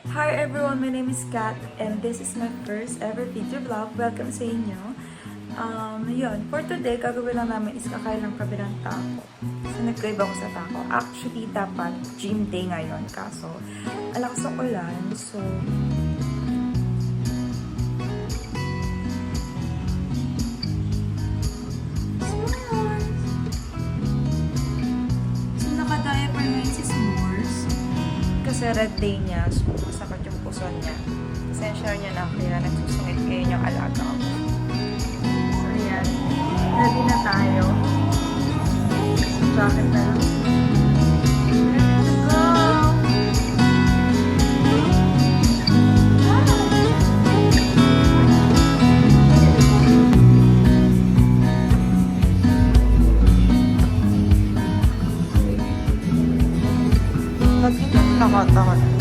Hi everyone, my name is Kat and this is my first ever video vlog. Welcome sa inyo. For today, gagawin lang namin is kakain lang kami ng taco. So, nag-crave ako sa taco. Actually, dapat gym day ngayon. Kaso, alakas ng ulan. So, naka-diaper ngayon si S'mores. Kasi red day niya, so masakit yung puso niya. Pasensya niya na kaya nagsusungit kayo niyang alaga ako. So yan, ready na tayo. Jacket na lang. Ready to go! Nakatawa na.